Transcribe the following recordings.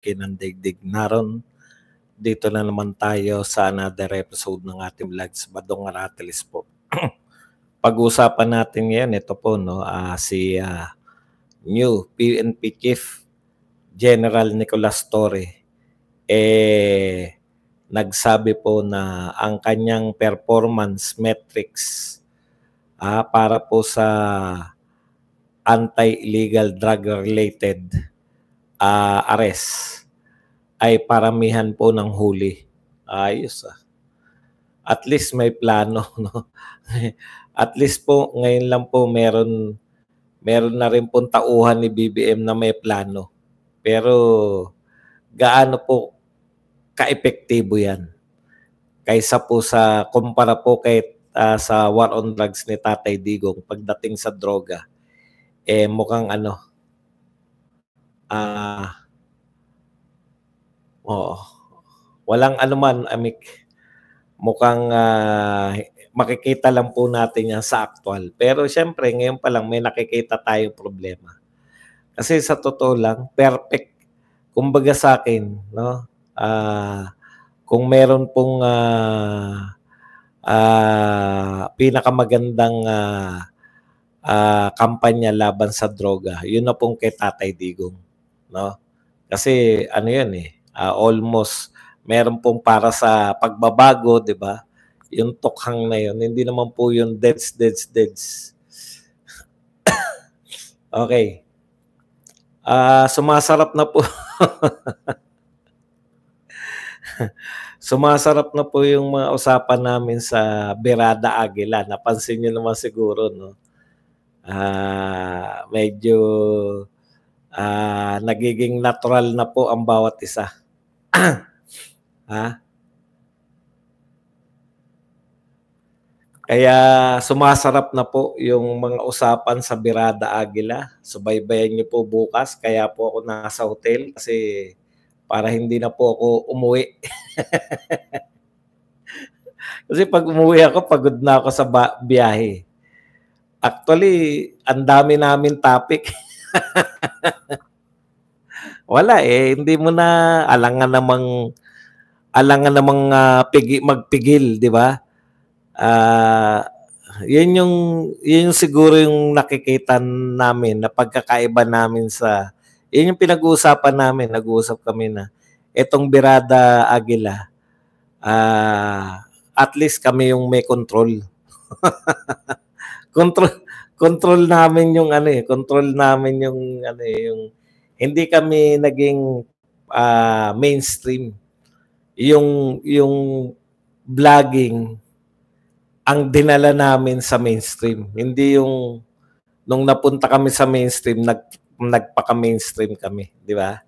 kinandigdig. Naroon, dito na naman tayo sa another episode ng ating vlogs, Badong Aratilis po. Pag-uusapan natin ngayon, ito po, no, si new PNP Chief General Nicolas Torre, nagsabi po na ang kanyang performance metrics para po sa anti-illegal drug-related arrest ay paramihan po ng huli. Ayos At least may plano, no? At least po ngayon lang po meron na rin pong tauhan ni BBM na may plano. Pero gaano po ka-epektibo yan? Kaysa po sa kumpara po kay sa war on drugs ni Tatay Digong pagdating sa droga, mukhang walang anuman, Amik. Mukhang makikita lang po natin yan sa actual. Pero syempre, ngayon pa lang may nakikita tayong problema. Kasi sa totoo lang, perfect. Kumbaga sa akin, no? Kung meron pong pinakamagandang kampanya laban sa droga, yun na pong kay Tatay Digong, no? Kasi ano yun almost meron pong para sa pagbabago, di ba? Yung tukhang na yun, hindi naman po yung deads. Okay. Sumasarap na po. Sumasarap na po yung mga usapan namin sa Berada Aguila. Napansin niyo naman siguro, no? Medyo nagiging natural na po ang bawat isa. Kaya sumasarap na po yung mga usapan sa Berada Aguila. Subaybayan niyo po bukas. Kaya po ako nasa hotel kasi para hindi na po ako umuwi. Kasi pag umuwi ako, pagod na ako sa biyahe. Actually, ang dami namin topic. Wala hindi mo na alangan namang magpigil, di ba? Yun yung siguro yung nakikita namin na pagkakaiba namin yun yung pinag-uusapan namin, nag-uusap kami na etong Berada Aguila, at least kami yung may control. control namin yung control namin yung yung hindi kami naging mainstream. Yung vlogging ang dinala namin sa mainstream. Hindi yung nung napunta kami sa mainstream, nagpaka-mainstream kami, di ba?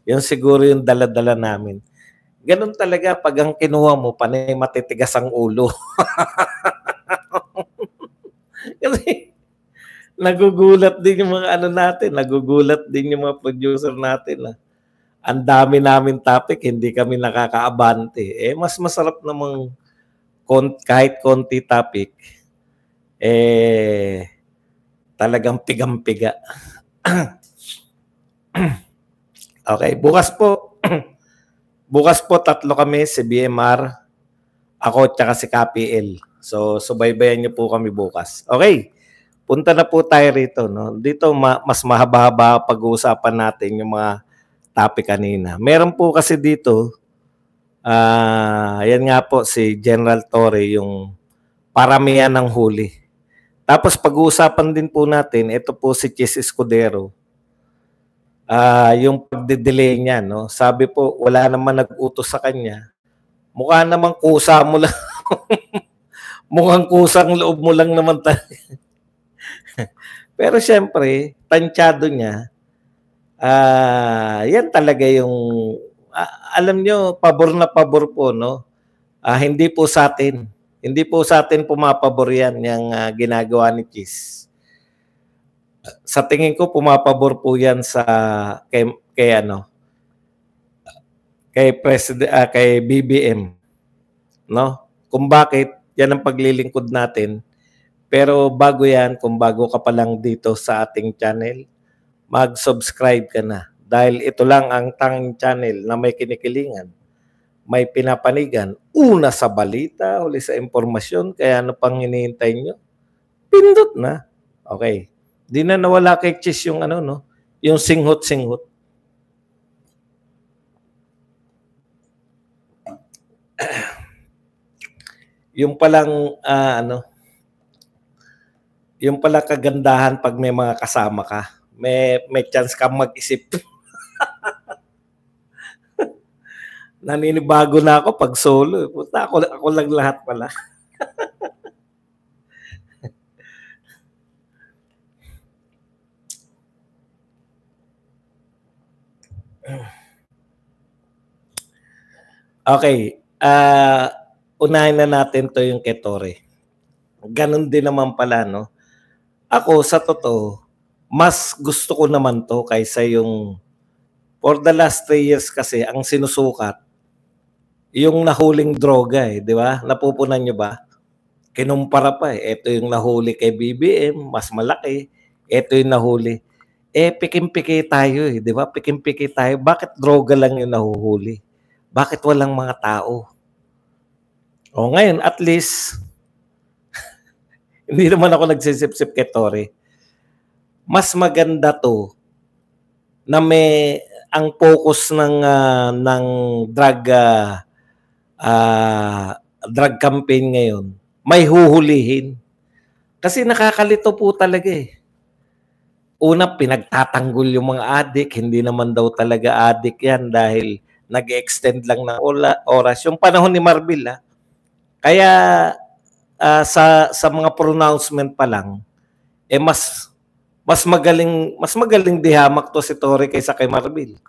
Yung siguro yung dala-dala namin. Ganun talaga pag ang kinuha mo, panay matitigas ang ulo. Kasi nagugulat din yung mga natin, nagugulat din yung mga producer natin. Ang dami namin topic, hindi kami nakakaabante. Mas masarap namang kahit konti topic, talagang pigang-piga. Okay, bukas po 3 kami, si BMR, ako, tsaka si KPL. So, subaybayan niyo po kami bukas. Okay, punta na po tayo rito. No? Dito, mas mahaba-haba pag-uusapan natin yung mga topic kanina. Meron po kasi dito, yan nga po, si General Torre, yung paramihan ng huli. Tapos pag-uusapan din po natin, ito po si Chis Escudero, yung pagde-delay niya, no? Sabi po, wala naman nag-utos sa kanya. Mukha namang kusa mo lang. Mukhang kusang loob mo lang naman tayo. Pero syempre, tansyado niya. Yan talaga yung, alam nyo, pabor na pabor po, no? Hindi po sa atin. Hindi po sa atin pumapabor yan, yung ginagawa ni Chis. Sa tingin ko, pumapabor po yan sa kay BBM, no? Kung bakit, yan ang paglilingkod natin. Pero bago yan, kung bago ka pa lang dito sa ating channel, mag-subscribe ka na. Dahil ito lang ang tanging channel na may kinikilingan, may pinapanigan, una sa balita, huli sa impormasyon, kaya ano pang hinihintay nyo? Pindot na. Okay. Di na nawala kay Chis yung ano, no? Yung singhot-singhot. Yung palang yung pala kagandahan pag may mga kasama ka. May chance kang mag-isip. Naninibago na ako pag solo. Puta, ako lang lahat pala. Okay. Unahin na natin to yung kay Torre. Ganon din naman pala, no? Ako, sa totoo, mas gusto ko naman to kaysa yung for the last 3 years kasi ang sinusukat yung nahuling droga di ba? Napupunan nyo ba? Kinumpara pa Ito yung nahuli kay BBM, mas malaki. Ito yung nahuli. Pikim-piki tayo di ba? Pikim-piki tayo. Bakit droga lang yung nahuhuli? Bakit walang mga tao? O ngayon, at least, hindi naman ako nagsisip-sip kay Torre. Mas maganda to na may ang focus ng drug campaign ngayon, may huhulihin. Kasi nakakalito po talaga Una, pinagtatanggol yung mga adik. Hindi naman daw talaga adik yan dahil nag-extend lang ng oras. Yung panahon ni Marbil, Kaya sa mga pronouncement pa lang, mas magaling dihamak to si Torre kaysa kay Marbil.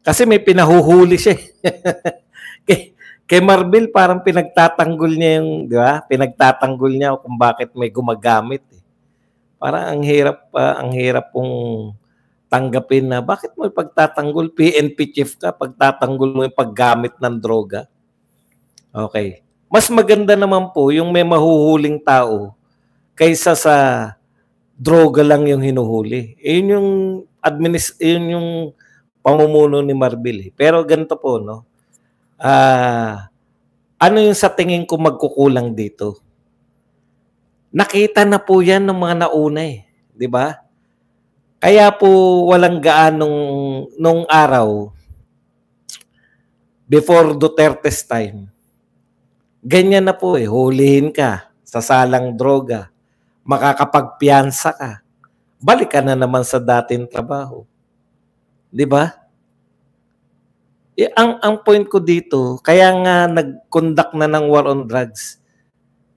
Kasi may pinahuhuli siya. Kay Marbil parang pinagtatanggol niya yung, di ba? Pinagtatanggol niya kung bakit may gumagamit. Parang ang hirap pong tanggapin na bakit mo pagtatanggol, PNP chief ka, pagtatanggol mo yung paggamit ng droga. Okay. Mas maganda naman po yung may mahuhuling tao kaysa sa droga lang yung hinuhuli. Yun yung pamumuno ni Marbil. Pero ganito po, no? Ano yung sa tingin ko magkukulang dito? Nakita na po yan ng mga nauna di ba? Kaya po walang gaanong nung araw before Duterte's time. Ganyan na po hulihin ka sa salang droga, makakapagpiyansa ka, balik ka na naman sa dating trabaho. Di ba? Ang point ko dito, kaya nga nag-conduct na ng war on drugs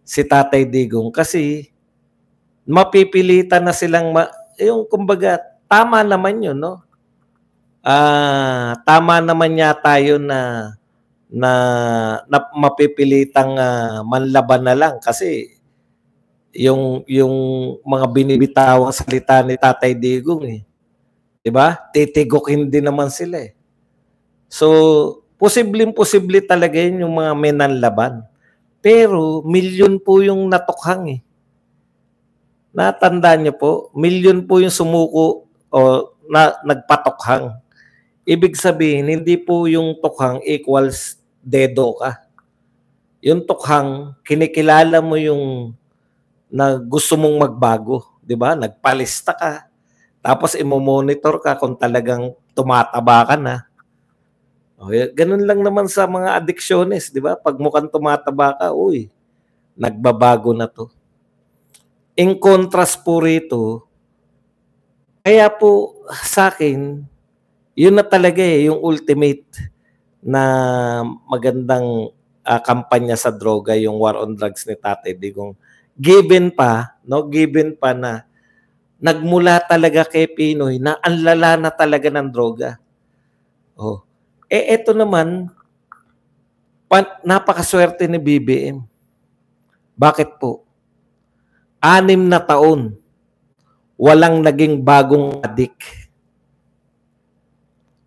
si Tatay Digong kasi mapipilitan na silang yung kumbaga tama naman yun, no? Tama naman yata yun na mapipilitang manlaban na lang kasi yung mga binibitawang salita ni Tatay Digong 'di ba? Titigokin din naman sila So, posible talaga yun yung mga menanlaban. Pero milyon po yung natukhang Natandaan niyo po, milyon po yung sumuko o nagpatokhang. Ibig sabihin, hindi po yung tukhang equals dedo ka. Yung tukhang, kinikilala mo yung na gusto mong magbago. Di ba? Nagpalista ka. Tapos imo-monitor ka kung talagang tumataba ka na. Ganun lang naman sa mga addictiones. Di ba? Pag mukhang tumataba ka, nagbabago na to. In contrast po rito, kaya po sa akin, yun na talaga yung ultimate na magandang kampanya sa droga, yung war on drugs ni Tatay Digong. Given pa na nagmula talaga kay Pinoy na ang lala na talaga ng droga. Eto naman, napakaswerte ni BBM. Bakit po? 6 na taon, walang naging bagong adik.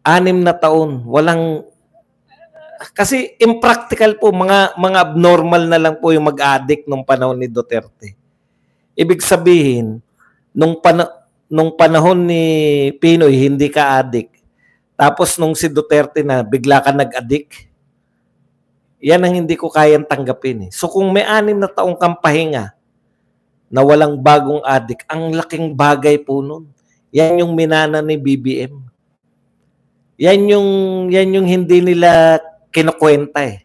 6 na taon, walang... Kasi impractical po, mga abnormal na lang po yung mag-addict nung panahon ni Duterte. Ibig sabihin, nung panahon ni Pinoy, hindi ka addict. Tapos nung si Duterte na, bigla ka nag-addict. Yan ang hindi ko kayang tanggapin. So kung may 6 na taong kang pahinga na walang bagong addict, ang laking bagay po nun. Yan yung minana ni BBM. Yan yung hindi nila kinukwenta eh.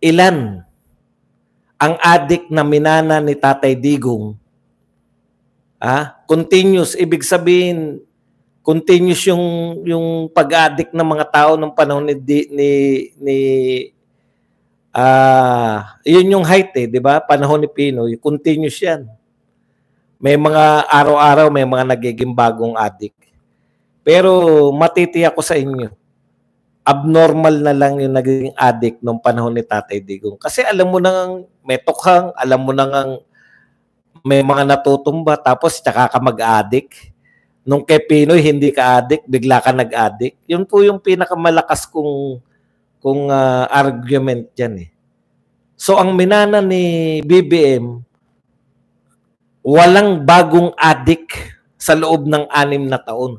Ilan ang addict na minana ni Tatay Digong? Continuous, ibig sabihin continuous yung pag-addict ng mga tao ng panahon yun yung height eh, 'di ba? Panahon ni Pinoy, continuous 'yan. May mga araw-araw may mga nagiging bagong addict. Pero matitiyak ko sa inyo, abnormal na lang yung naging addict nung panahon ni Tatay Digong. Kasi alam mo nang may tukhang, alam mo nang may mga natutumba, tapos tsaka ka mag-addict. Nung kay Pinoy, hindi ka addict, bigla ka nag-addict. Yun po yung pinakamalakas kong argument dyan eh. So, ang minana ni BBM, walang bagong addict sa loob ng 6 na taon.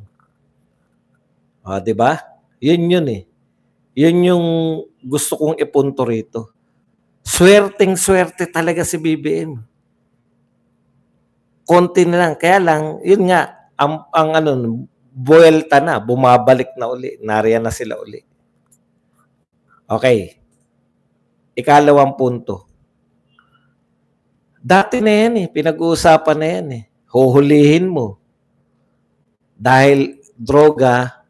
Diba? Yun eh. Yun yung gusto kong ipunto rito. Swerteng-swerte talaga si BBM. Konti na lang. Kaya lang, yun nga, ang buwelta na, bumabalik na uli. Nariyan na sila uli. Okay. Ikalawang punto. Dati na yan eh. Pinag-uusapan na yan eh. Huhulihin mo. Dahil droga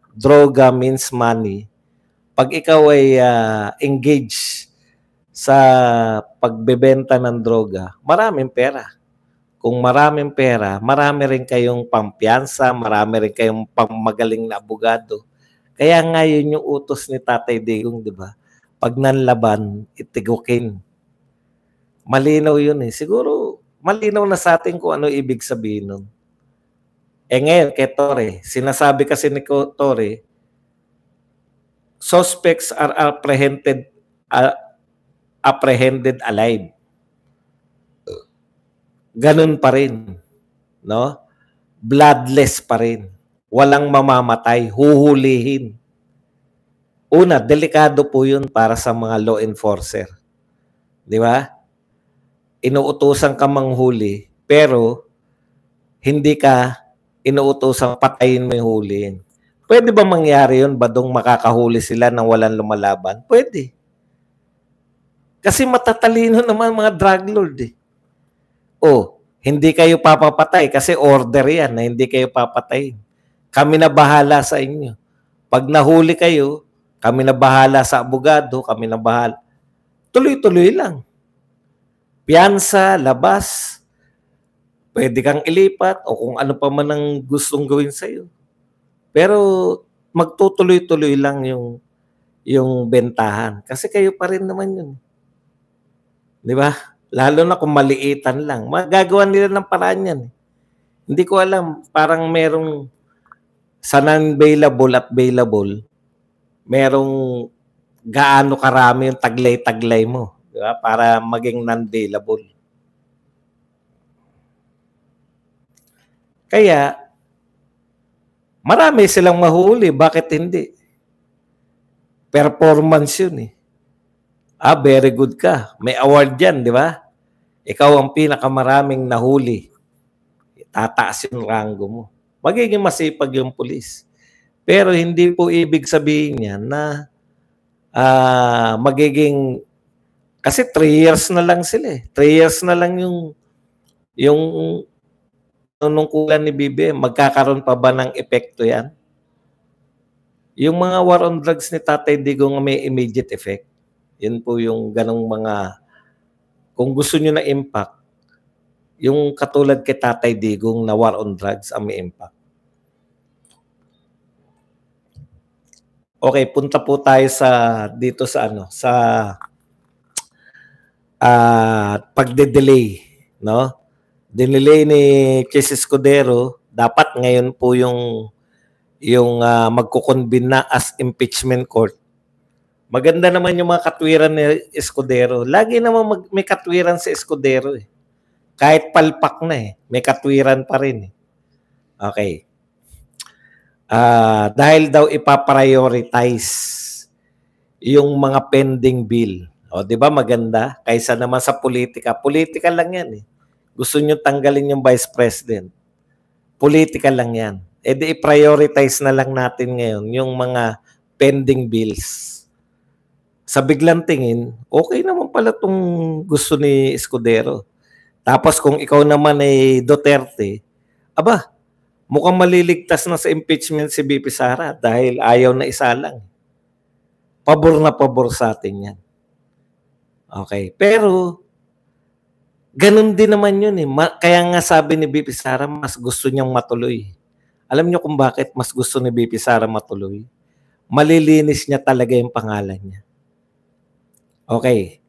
means money. Pag ikaw ay engaged sa pagbebenta ng droga, maraming pera. Kung maraming pera, marami rin kayong pampiyansa, marami rin kayong pangmagaling na abogado. Kaya nga yun yung utos ni Tatay Digong, di ba? Pag nanlaban, itigukin. Malinaw yun eh. Siguro, malinaw na sa atin kung ano ibig sabihin nun. Ngayon, kay Torre, sinasabi kasi ni Torre, suspects are apprehended alive. Ganun pa rin, no? Bloodless pa rin. Walang mamamatay, huhulihin. Una, delikado po yun para sa mga law enforcer. Di ba? Inuutosan ka manghuli, pero hindi ka inuutosan patayin mo yung hulihin. Pwede ba mangyari yun? Badong makakahuli sila nang walang lumalaban? Pwede. Kasi matatalino naman mga drug lord eh. Hindi kayo papapatay kasi order yan na hindi kayo papatayin. Kami na bahala sa inyo. Pag nahuli kayo, kami na bahala sa abogado, kami na bahala. Tuloy-tuloy lang. Piyansa, labas, pwede kang ilipat o kung ano pa man ang gustong gawin sa'yo. Pero magtutuloy-tuloy lang yung bentahan. Kasi kayo pa rin naman yun. Di ba? Lalo na kung maliitan lang. Magagawa nila ng paraan yan. Hindi ko alam. Parang merong sa non-bailable at bailable, merong gaano karami yung taglay-taglay mo. Di ba? Para maging non-bailable. Kaya, marami silang mahuli. Bakit hindi? Performance yun eh. Very good ka. May award yan, di ba? Ikaw ang pinakamaraming nahuli. Tataas yung rango mo. Magiging masipag yung pulis. Pero hindi po ibig sabihin yan na magiging... Kasi 3 years na lang sila eh. 3 years na lang yung nunungkulan ni BBM. Magkakaroon pa ba ng epekto yan? Yung mga war on drugs ni Tatay Digong may immediate effect. Yun po yung ganong mga... Kung gusto nyo na impact, yung katulad kay Tatay Digong na war on drugs ang may impact. Okay, punta po tayo dito sa pagde-delay, no? Dinelay ni Chis Escudero, dapat ngayon po yung magko-convene na as impeachment court. Maganda naman yung mga katwiran ni Escudero. Lagi naman may katwiran si Escudero eh. Kahit palpak na eh, may katwiran pa rin eh. Okay. dahil daw ipaprioritize yung mga pending bill. O, di ba maganda? Kaysa naman sa politika. Politika lang yan eh. Gusto nyo tanggalin yung vice president. Politika lang yan. E di i-prioritize na lang natin ngayon yung mga pending bills. Sa biglang tingin, okay naman pala itong gusto ni Escudero. Tapos kung ikaw naman ay Duterte, aba, mukhang maliligtas na sa impeachment si BP Sara dahil ayaw na isalang. Pabor na pabor sa atin yan. Okay. Pero, ganun din naman yun eh. Kaya nga sabi ni BP Sara, mas gusto niyang matuloy. Alam niyo kung bakit mas gusto ni BP Sara matuloy? Malilinis niya talaga yung pangalan niya. Okay.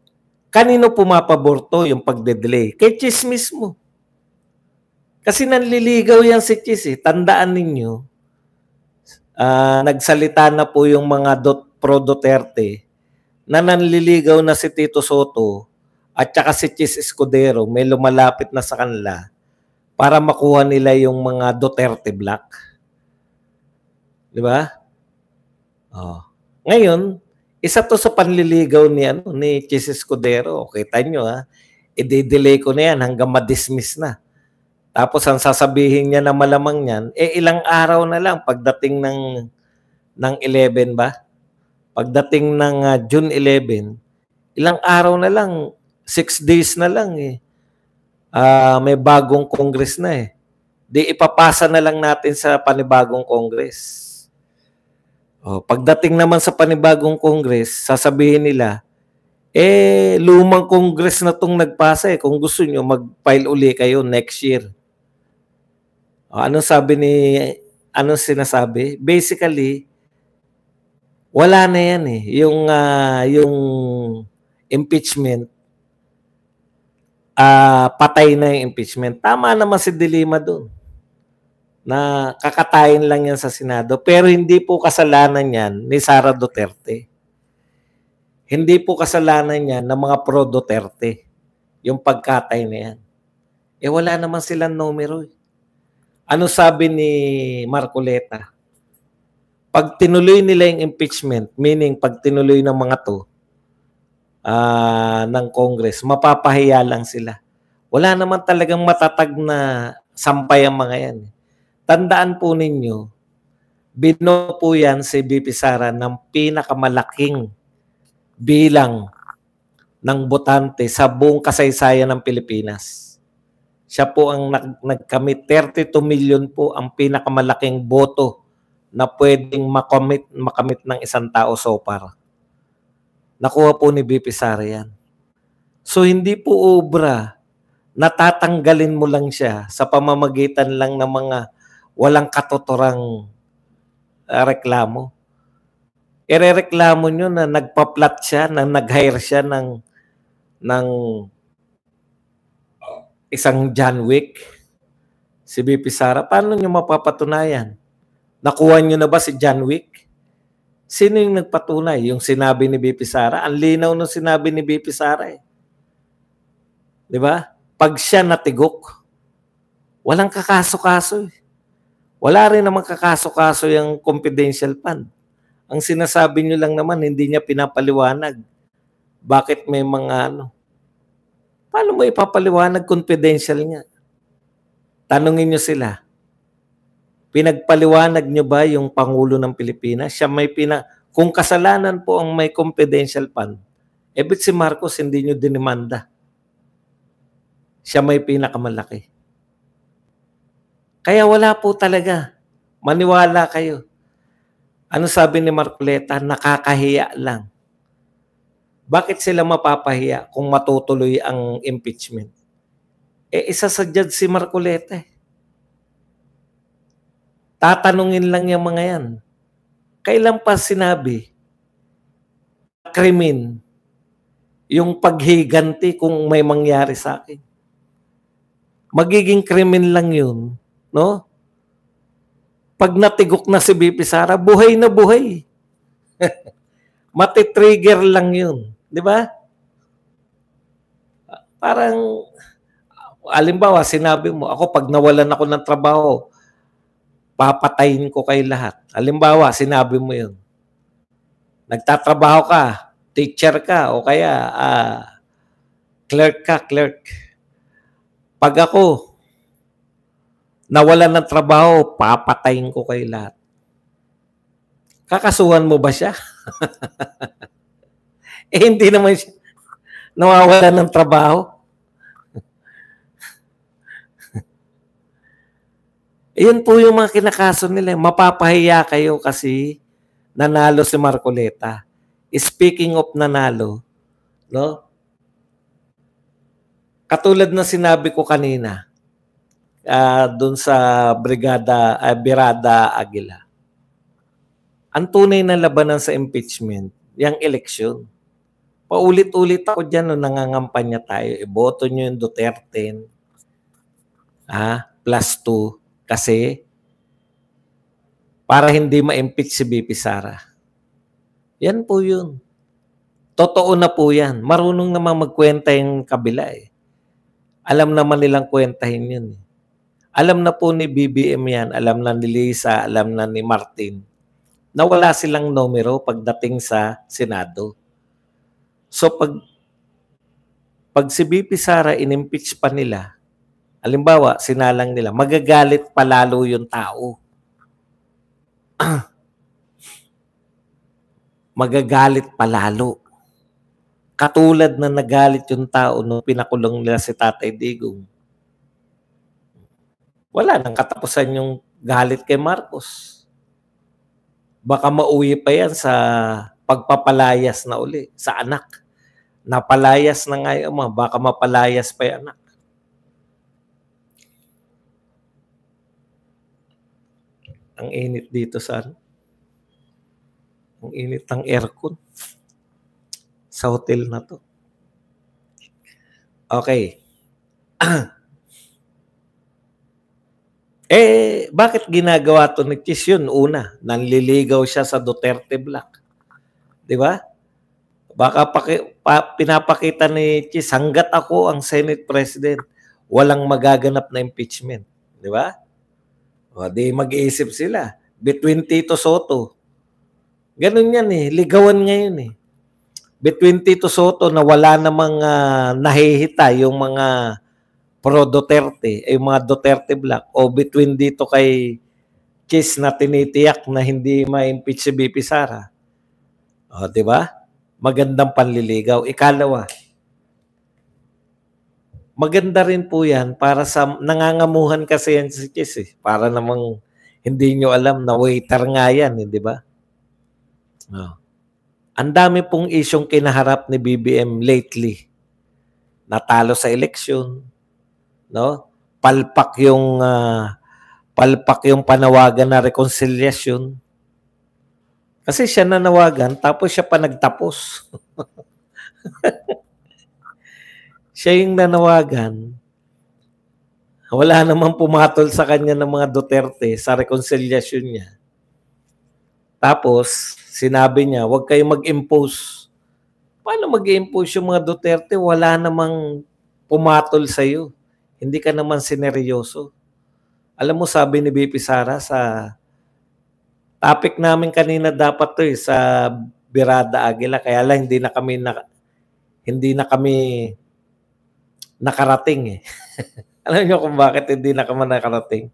Kanino pumapabor to yung pagde-delay? Kay Chis mismo. Kasi nanliligaw yan si Chis eh. Tandaan ninyo, nagsalita na po yung mga pro-Duterte na nanliligaw na si Tito Soto at saka si Chis Escudero may lumalapit na sa kanila para makuha nila yung mga Duterte Black. Di ba? Oh. Ngayon, isa to sa panliligaw ni Chis Escudero. Kita nyo ha, i-delay ko na yan hanggang ma-dismiss na. Tapos ang sasabihin niya na malamang niyan, ilang araw na lang pagdating ng 11 ba? Pagdating ng June 11, ilang araw na lang, 6 days na lang eh. May bagong Congress na eh. Di ipapasa na lang natin sa panibagong Congress. Pagdating naman sa panibagong Congress, sasabihin nila, lumang Congress na itong nagpasa eh. Kung gusto nyo, mag-file uli kayo next year. Anong sinasabi? Basically, wala na yan eh. Yung impeachment, patay na yung impeachment. Tama naman si De Lima doon na kakatayin lang yan sa Senado. Pero hindi po kasalanan yan ni Sara Duterte. Hindi po kasalanan yan ng mga pro-Duterte. Yung pagkatay na yan. Wala naman silang numero. Ano sabi ni Marcoleta? Pag tinuloy nila yung impeachment, meaning pag tinuloy ng mga to, ng Congress, mapapahiya lang sila. Wala naman talagang matatag na sampay ang mga yan. Tandaan po ninyo, bino po yan si BP Sara ng pinakamalaking bilang ng botante sa buong kasaysayan ng Pilipinas. Siya po ang nagkamit, 32 million po ang pinakamalaking boto na pwedeng makamit ng isang tao so far. Nakuha po ni BP Sara yan. So hindi po obra, natatanggalin mo lang siya sa pamamagitan lang ng mga walang katuturang reklamo. Irereklamo nyo na nagpa-plot siya, na nag-hire siya ng isang John Wick, si BP Sara. Paano nyo mapapatunayan? Nakuha nyo na ba si John Wick? Sino yung nagpatunay? Yung sinabi ni BP Sara? Ang linaw nung sinabi ni BP Sara eh. Di ba? Pag siya natigok, walang kakaso-kaso eh. Wala rin naman kakaso-kaso yung confidential fund. Ang sinasabi nyo lang naman, hindi niya pinapaliwanag. Bakit may mga Paano mo ipapaliwanag confidential niya? Tanungin nyo sila. Pinagpaliwanag nyo ba yung Pangulo ng Pilipinas? Siya kung kasalanan po ang may confidential fund, ba't si Marcos hindi nyo dinimanda? Siya may pinakamalaki. Kaya wala po talaga. Maniwala kayo. Ano sabi ni Marcoleta? Nakakahiya lang. Bakit sila mapapahiya kung matutuloy ang impeachment? Isa sa judge si Marcoleta. Tatanungin lang yung mga yan. Kailan pa sinabi krimen yung paghiganti kung may mangyari sa akin? Magiging krimen lang yun, no? Pag natigok na si BP Sara, buhay na buhay. Matitrigger lang yun. Di ba? Parang, alimbawa, sinabi mo, ako pag nawalan ako ng trabaho, papatayin ko kay lahat. Halimbawa, sinabi mo yun. Nagtatrabaho ka, teacher ka, o kaya clerk. Pag ako nawalan ng trabaho, papatayin ko kay lahat. Kakasuhan mo ba siya? Hindi naman siya nawawalan ng trabaho. Iyon po yung mga kinakaso nila. Mapapahiya kayo kasi nanalo si Marcoleta. Speaking of nanalo, no? Katulad na sinabi ko kanina, doon sa Birada Aguila. Ang tunay na labanan sa impeachment, yung eleksyon. Paulit-ulit ako dyan nung nangangampanya tayo. Iboto nyo yung Duterte plus 2 kasi para hindi ma-impeach si BP Sara. Yan po yun. Totoo na po yan. Marunong naman magkwenta yung kabila eh. Alam naman nilang kwentahin yun eh. Alam na po ni BBM yan, alam na ni Lisa, alam na ni Martin na wala silang numero pagdating sa Senado. So pag si BP Sara inimpeach pa nila, halimbawa sinalang nila, magagalit palalo yung tao. Magagalit palalo. Katulad na nagalit yung tao nung pinakulong nila si Tatay Digong. Wala nang katapusan yung galit kay Marcos. Baka mauwi pa yan sa pagpapalayas na uli sa anak. Napalayas na nga yung baka mapalayas pa yung anak. Ang init dito sa ang init ng aircon sa hotel na to. Okay. Bakit ginagawa to ni Chis yun? Una, nanliligaw siya sa Duterte Black. Di ba? Baka pinapakita ni Chis, hanggat ako ang Senate President, walang magaganap na impeachment. Di ba? O, di mag-iisip sila. Between Tito Soto. Ganun yan eh. Ligawan ngayon eh. Between Tito Soto na wala namang nahihita yung mga pro-Duterte, yung mga Duterte Black, o between dito kay Chis na tinitiyak na hindi ma-impeach si BP Sara. O, di ba? Magandang panliligaw. Ikalawa, maganda rin po yan para sa nangangamuhan kasi yan si Chis eh. Para namang hindi nyo alam na waiter nga yan, di ba? O. Ang dami pong isyong kinaharap ni BBM lately. Natalo sa eleksyon, no? Palpak yung panawagan na reconciliation. Kasi siya nanawagan tapos siya pa nagtapos. Siya yung nanawagan. Wala namang pumatol sa kanya ng mga Duterte sa reconciliation niya. Tapos sinabi niya, huwag kayong mag-impose. Paano mag-impose yung mga Duterte? Wala namang pumatol sa iyo. Hindi ka naman sineryoso. Alam mo, sabi ni BP Sara sa topic namin kanina dapat to eh, sa Birada Aguila. Kaya lang hindi na kami nakarating eh. Alam niyo kung bakit hindi na kami nakarating?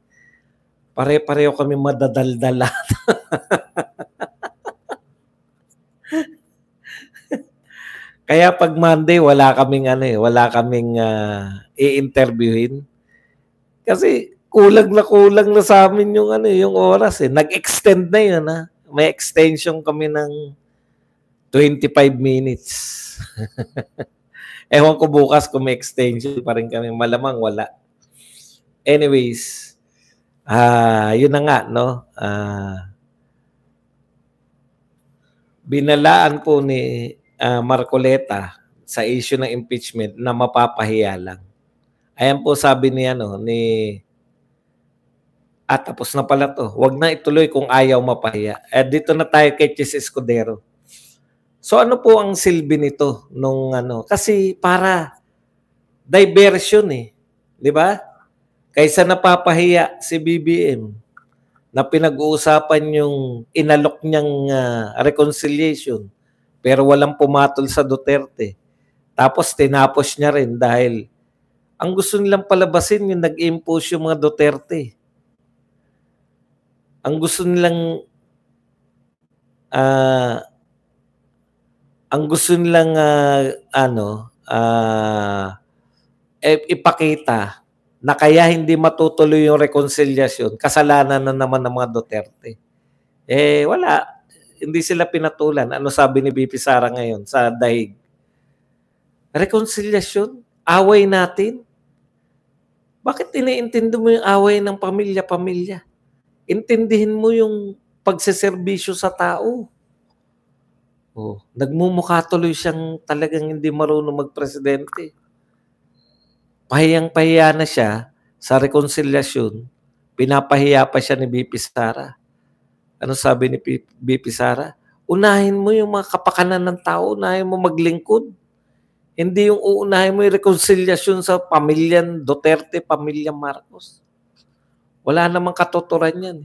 Pare-pareho kami madadaldala. Kaya pag Monday wala kaming i-interviewin. Kasi kulang na sa amin yung oras eh. Nag-extend na yun ha. May extension kami ng 25 minutes. Ewan ko bukas kung may extension pa rin kami. Malamang wala. Anyways, yun na nga, no? Binalaan po ni Marcoleta sa issue ng impeachment na mapapahiya lang. Ayan po sabi ni tapos na pala to. Huwag na ituloy kung ayaw mapahiya. Dito na tayo kay Chis Escudero. So ano po ang silbi nito nung kasi para diversion eh, 'di ba? Kaysa napapahiya si BBM. na pinag-uusapan yung inalok niyang reconciliation pero walang pumatol sa Duterte. Tapos tinapos niya rin dahil ang gusto nilang palabasin yung nag-impose yung mga Duterte. Ang gusto nilang ipakita na kaya hindi matutuloy yung reconciliation, kasalanan na naman ng mga Duterte. Wala. Hindi sila pinatulan. Ano sabi ni BP Sara ngayon sa Daig? Reconciliation? Away natin? Bakit iniintindi mo yung away ng pamilya-pamilya? Intindihin mo yung pagseserbisyo sa tao. Nagmumukha tuloy siyang talagang hindi marunong magpresidente. Pahiyang-pahiya na siya sa reconciliation, pinapahiya pa siya ni BP Sara. Ano sabi ni BP Sara? Unahin mo yung mga kapakanan ng tao, unahin mo maglingkod. Hindi yung uunahin mo yung reconciliation sa pamilyang Duterte, pamilyang Marcos. Wala namang katuturan yan.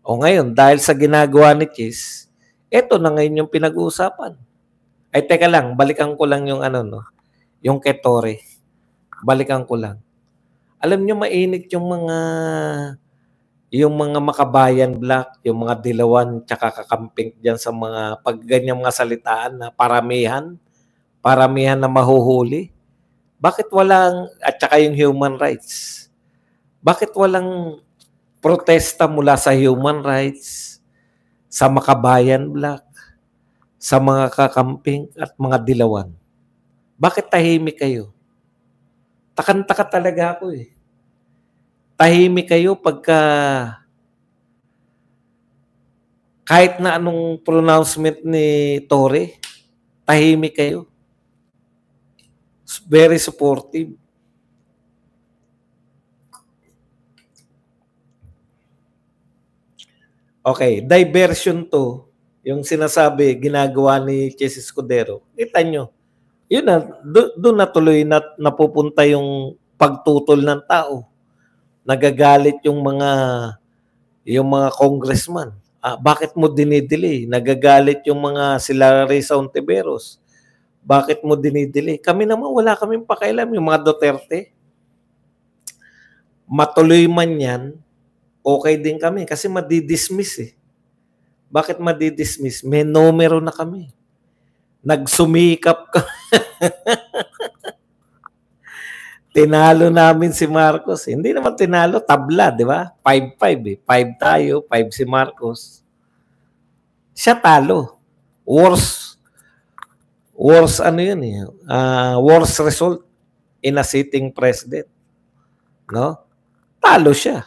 Ngayon, dahil sa ginagawa ni Chis, eto na ngayon yung pinag-uusapan. Ay, teka lang, balikan ko lang yung yung kay Torre. Balikan ko lang. Alam nyo, mainit yung mga makabayan black, yung mga dilawan, tsaka kakamping dyan sa mga pagganyang mga salitaan na paramihan na mahuhuli. Bakit walang, at tsaka yung human rights, bakit walang protesta mula sa human rights, sa makabayan black, sa mga kakamping at mga dilawan? Bakit tahimik kayo? Takan-taka talaga ako eh. Tahimik kayo pagka kahit na anong pronouncement ni Torre, tahimik kayo. Very supportive. Okay, diversion to, yung sinasabi, ginagawa ni Chis Escudero. Kita nyo, yun na, doon na tuloy na napupunta yung pagtutol ng tao. Nagagalit yung mga congressman. Bakit mo dinidelay? Nagagalit yung mga sila Risa Ontiveros. Bakit mo dinidelay? Kami naman wala kaming pakialam, yung mga Duterte. Matuloy man yan, okay din kami kasi madidismiss eh. Bakit madidismiss? May numero na kami. Nagsumikap ka. Tinalo namin si Marcos. Hindi naman tinalo, tabla, di ba? 5-5 eh. 5 tayo, 5 si Marcos. Siya talo. Worst worst result in a sitting president. No? Talo siya.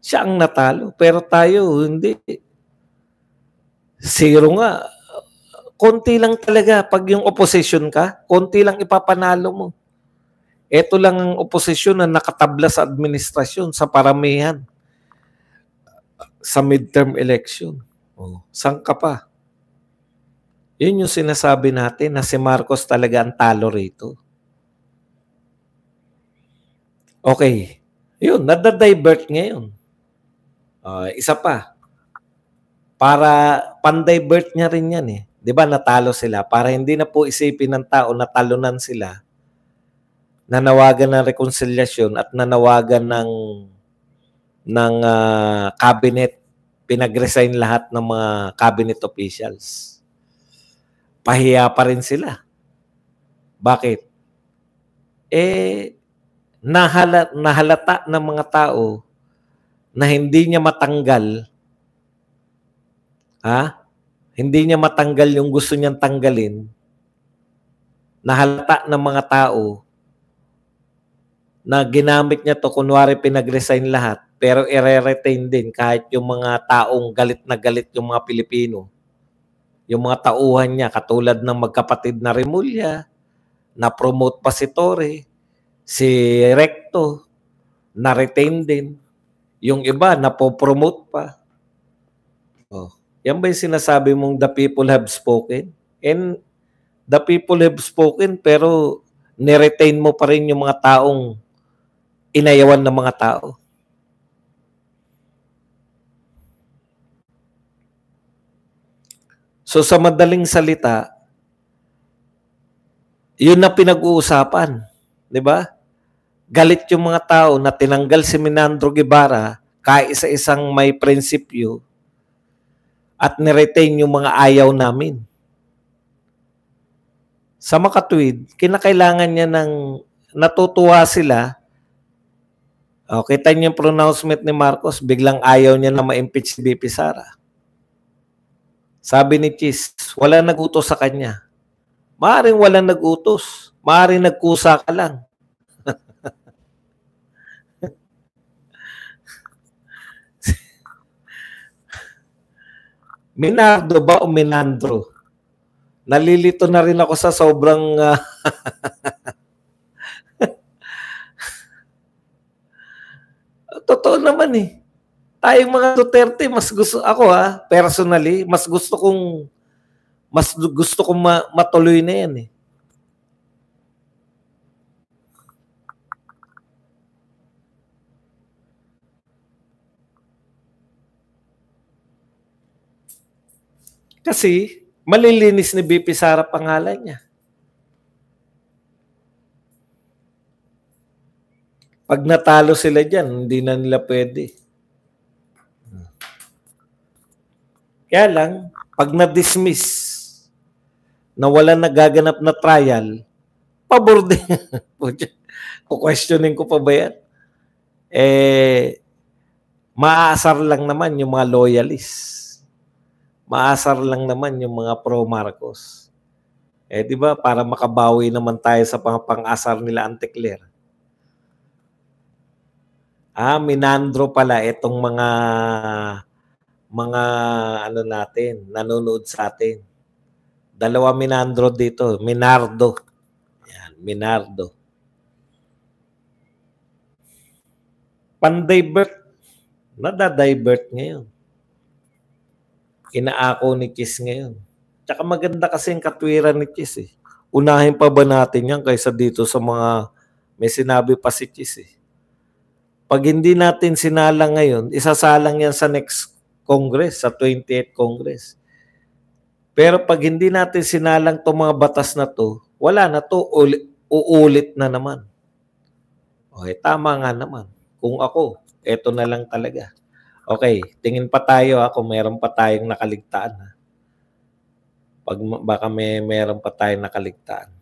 Siya ang natalo. Pero tayo, hindi. Zero nga. Konti lang talaga. Pag yung opposition ka, konti lang ipapanalo mo. Ito lang ang oposisyon na nakatabla sa administrasyon, sa paramihan. Sa midterm election. Saan ka pa? Yun yung sinasabi natin na si Marcos talaga ang talo rito. Okay. Yun, nadadivert ngayon. Isa pa. Para pandivert niya rin yan eh. Di ba natalo sila? Para hindi na po isipin ng tao na talunan sila, nanawagan ng reconciliation at nanawagan ng cabinet, pinag-resign lahat ng mga cabinet officials. Pahiya pa rin sila. Bakit? Nahalata ng mga tao na hindi niya matanggal, hindi niya matanggal yung gusto niyang tanggalin. Nahalata ng mga tao na ginamit niya to, kunwari pinag-resign lahat, pero i-retain din kahit yung mga taong galit na galit yung mga Pilipino. Yung mga tauhan niya, katulad ng magkapatid na Remulla, na-promote pa si Torre, si Recto, na-retain din. Yung iba, napopromote pa. Yan ba yung sinasabi mong the people have spoken? And the people have spoken, pero niretain mo pa rin yung mga taong inayawan ng mga tao. So sa madaling salita, yun na pinag-uusapan, 'di ba? Galit yung mga tao na tinanggal si Menandro Guevara, kaisa-isang may prinsipyo, at niretain yung mga ayaw namin. Sa makatwid, kinakailangan niya ng natutuwa sila. O, kita niyo yung pronouncement ni Marcos, biglang ayaw niya na ma-impeach si BP Sara. Sabi ni Chis, wala nag-utos sa kanya. Maaring wala nag-utos. Maaring nagkusa ka lang. Minardo ba o Minandro? Nalilito na rin ako sa sobrang... Totoo naman eh. Tayong mga Duterte, mas gusto ako personally, mas gusto kong matuloy na yan eh. Kasi malilinis ni BP Sara pangalan niya. Pag natalo sila dyan, hindi na nila pwede. Kaya lang, pag na-dismiss na wala nagaganap na trial, pabor din. Questioning ko pa ba yan? Maaasar lang naman yung mga loyalists. Maasar lang naman yung mga pro-Marcos. Di ba, para makabawi naman tayo sa pang-asar nila Anticler. Minandro pala itong mga ano natin, nanonood sa atin. Dalawa Minandro dito, Minardo. Yan, Minardo. Pan-divert. Nada-divert ngayon. Inaako ni Chis ngayon. Tsaka maganda kasi yung katwiran ni Chis eh. Unahin pa ba natin yan kaysa dito sa mga may sinabi pa si Chis eh. Pag hindi natin sinalang ngayon, isasalang yan sa next Congress, sa 28th Congress. Pero pag hindi natin sinalang itong mga batas na to, wala na to, uulit na naman. Okay, tama nga naman. Kung ako, eto na lang talaga. Okay, tingin pa tayo kung meron pa tayong nakaligtaan. Baka meron pa tayong nakaligtaan.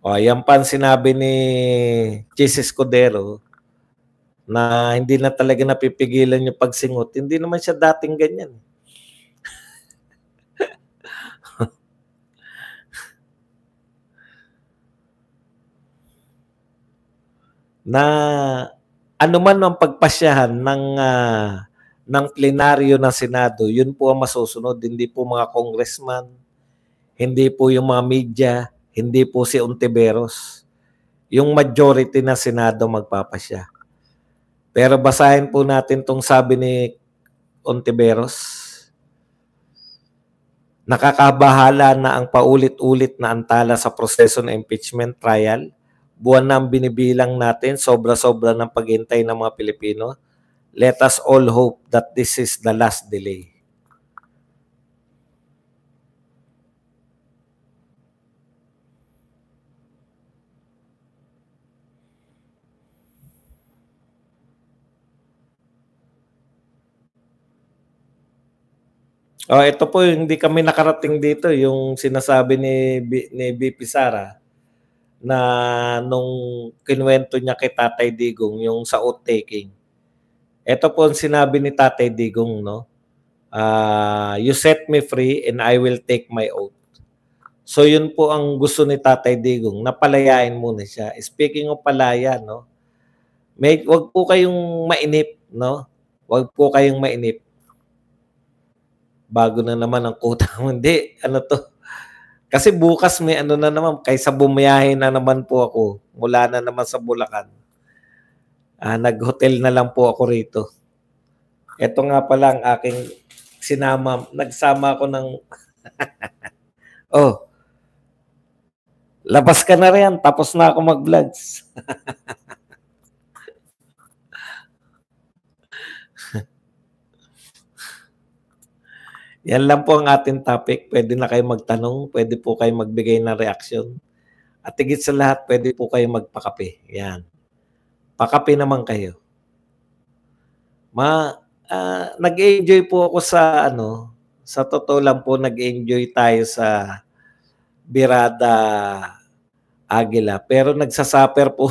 Yan pa ang sinabi ni Chis Escudero na hindi na talaga napipigilan yung pagsingot. Hindi naman siya dating ganyan. Na ano man ang pagpasyahan ng plenaryo ng Senado, yun po ang masusunod. Hindi po mga congressman, hindi po yung mga media, hindi po si Ontiveros. Yung majority na Senado magpapasya. Pero basahin po natin itong sabi ni Ontiveros. Nakakabahala na ang paulit-ulit na antala sa proseso ng impeachment trial. Buwan na ang binibilang natin, sobra-sobra ng paghintay ng mga Pilipino. Let us all hope that this is the last delay. Ito po, hindi kami nakarating dito, yung sinasabi ni BP Sara na nung kinuwento niya kay Tatay Digong, yung sa oath taking. Ito po ang sinabi ni Tatay Digong, no? You set me free and I will take my oath. So yun po ang gusto ni Tatay Digong, napalayain muna siya. Speaking of palaya, no? Wag po kayong mainip, no? Wag po kayong mainip. Bago na naman ang quota mo. Hindi, ano to? Kasi bukas may ano na naman, kaysa bumiyahe na naman po ako, mula na naman sa Bulacan. Nag-hotel na lang po ako rito. Ito nga pala ang aking nagsama ako ng... labas ka na rin, tapos na ako mag-vlogs. Yan lang po ang ating topic. Pwede na kayo magtanong, pwede po kayo magbigay ng reaksyon. At higit sa lahat, pwede po kayo magpakape. Yan. Pakape naman kayo. Nag-enjoy po ako sa sa totoo lang po, nag-enjoy tayo sa Birada Aguila. Pero nagsasuffer po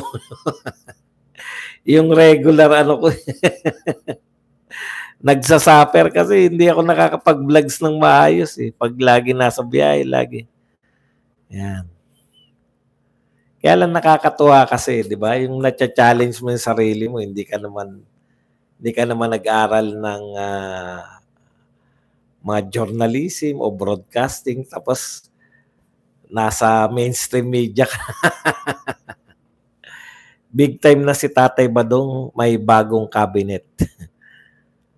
yung regular ko. Nagsasuffer kasi hindi ako nakakapag-vlogs ng maayos eh. Pag lagi nasa biyahe, lagi. Yan. Kaya lang nakakatuwa kasi, di ba? Yung na-challenge mo yung sarili mo, hindi ka naman nag-aral ng mga journalism o broadcasting, tapos nasa mainstream media ka. Big time na si Tatay Badong, may bagong cabinet.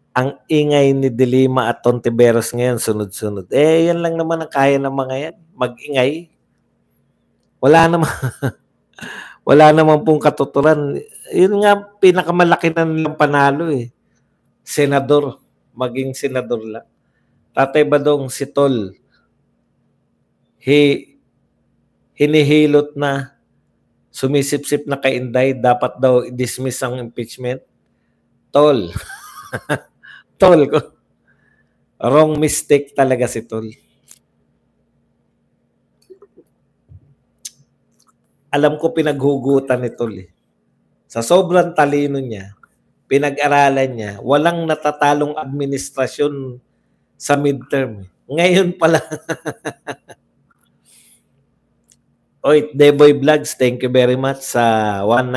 Ang ingay ni Dilima at Tontiveros ngayon, sunod-sunod. Yan lang naman ang kaya ng mga yan. Mag-ingay. Wala naman pong katuturan. Yun nga, pinakamalaki na nilang panalo eh. Senador. Maging senador lang. Tatay Badong, si Tol, hinihilot na, sumisip-sip na kay Inday, dapat daw i-dismiss ang impeachment. Tol. Tol ko. Wrong mistake talaga si Tol. Alam ko pinaghugutan ni Tol eh. Sa sobrang talino niya, pinag-aralan niya, walang natatalong administrasyon sa midterm. Ngayon pala. Oy, Deboy Vlogs, thank you very much sa 190.